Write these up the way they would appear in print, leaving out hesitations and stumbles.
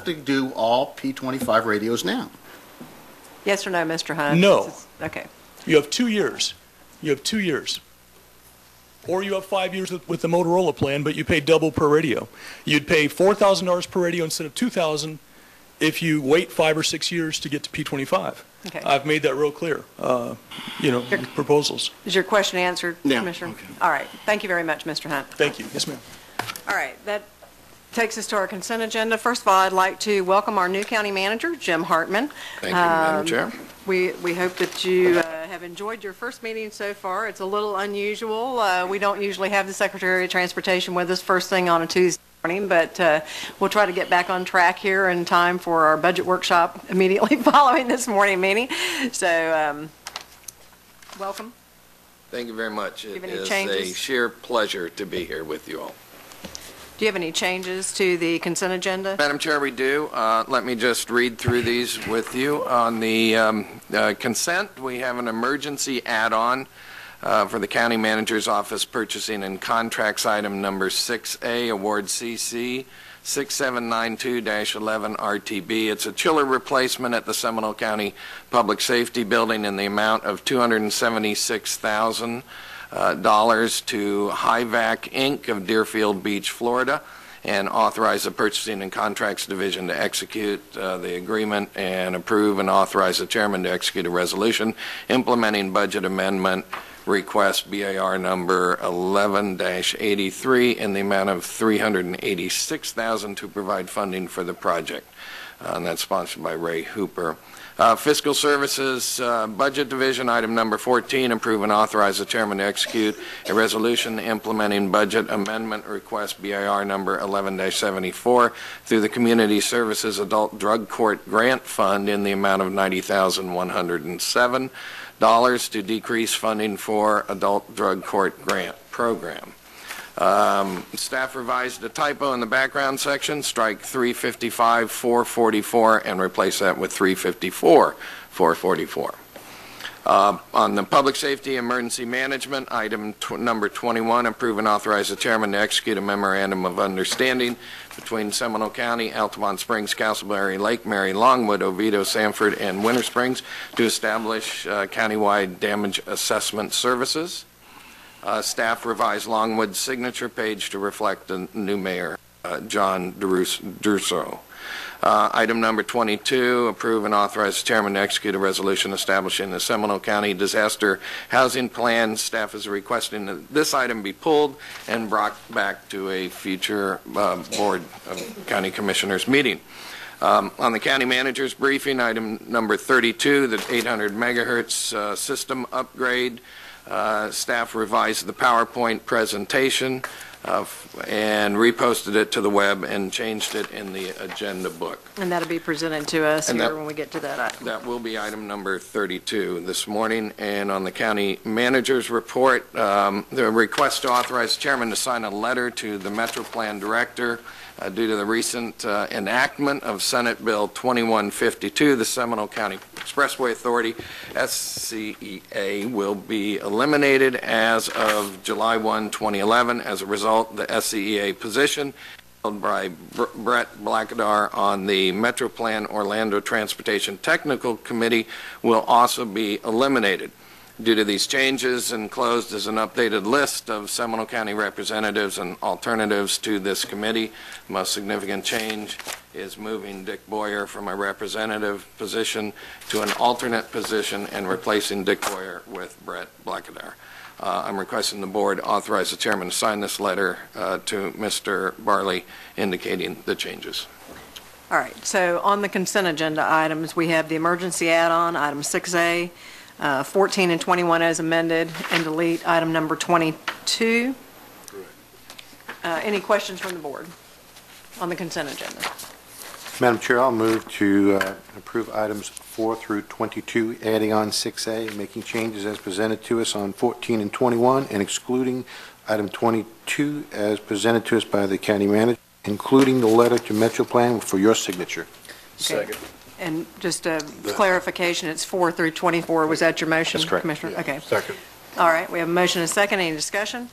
have to do all P25 radios now? Yes or no, Mr. Hunt? No. Okay. You have 2 years. You have 2 years. Or you have 5 years with the Motorola plan, but you pay double per radio. You'd pay $4,000 per radio instead of $2,000 if you wait 5 or 6 years to get to P25. Okay. I've made that real clear, proposals. Is your question answered, Yeah. Commissioner? Okay. All right. Thank you very much, Mr. Hunt. Thank you. Yes, ma'am. All right. That takes us to our consent agenda. First of all, I'd like to welcome our new county manager, Jim Hartman. Thank you, Madam Chair. We hope that you have enjoyed your first meeting so far. It's a little unusual. We don't usually have the Secretary of Transportation with us first thing on a Tuesday morning, but we'll try to get back on track here in time for our budget workshop immediately following this morning meeting. So, welcome. Thank you very much. It any is changes? a sheer pleasure to be here with you all. Do you have any changes to the consent agenda? Madam Chair, we do. Let me just read through these with you. On the consent, we have an emergency add-on for the County Manager's Office Purchasing and Contracts item number 6A, Award CC 6792-11 RTB. It's a chiller replacement at the Seminole County Public Safety Building in the amount of $276,000 to HIVAC Inc. of Deerfield Beach, Florida, and authorize the Purchasing and Contracts Division to execute the agreement and approve and authorize the chairman to execute a resolution implementing budget amendment request BAR number 11-83 in the amount of $386,000 to provide funding for the project. And that's sponsored by Ray Hooper. Fiscal Services Budget Division, item number 14, approve and authorize the chairman to execute a resolution implementing budget amendment request BIR number 11-74 through the Community Services Adult Drug Court Grant Fund in the amount of $90,107 to decrease funding for Adult Drug Court Grant Program. Staff revised a typo in the background section, strike 355-444 and replace that with 354-444. On the Public Safety Emergency Management, item number 21, approve and authorize the chairman to execute a memorandum of understanding between Seminole County, Altamont Springs, Castleberry, Lake Mary, Longwood, Oviedo, Sanford, and Winter Springs to establish countywide damage assessment services. Staff revised Longwood's signature page to reflect the new mayor, John Druso. Item number 22, approve and authorize the chairman to execute a resolution establishing the Seminole County Disaster Housing Plan. Staff is requesting that this item be pulled and brought back to a future Board of County Commissioners meeting. On the county manager's briefing, item number 32, the 800 megahertz system upgrade. Staff revised the PowerPoint presentation and reposted it to the web and changed it in the agenda book. And that'll be presented to us here when we get to that item. That will be item number 32 this morning. And on the county manager's report, the request to authorize the chairman to sign a letter to the Metro Plan Director due to the recent enactment of Senate Bill 2152, the Seminole County Expressway Authority, SCEA, will be eliminated as of July 1, 2011. As a result, the SCEA position held by Brett Blackadar on the Metro Plan Orlando Transportation Technical Committee will also be eliminated. Due to these changes, enclosed is an updated list of Seminole County representatives and alternatives to this committee. The most significant change is moving Dick Boyer from a representative position to an alternate position and replacing Dick Boyer with Brett Blackadar. I'm requesting the board authorize the chairman to sign this letter to Mr. Barley indicating the changes. All right, so on the consent agenda items, we have the emergency add-on, item 6A, 14 and 21 as amended, and delete item number 22. Any questions from the board on the consent agenda? Madam Chair, I'll move to approve items 4 through 22, adding on 6A, making changes as presented to us on 14 and 21, and excluding item 22 as presented to us by the county manager, including the letter to Metro Plan for your signature. Okay. Second. And just a clarification, it's 4 through 24. Was that your motion, That's correct. Commissioner? Yeah. Okay. Second. All right, we have a motion and a second. Any discussion?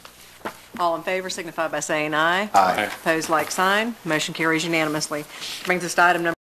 All in favor signify by saying aye. Aye. Opposed, like sign. Motion carries unanimously. Brings us to item number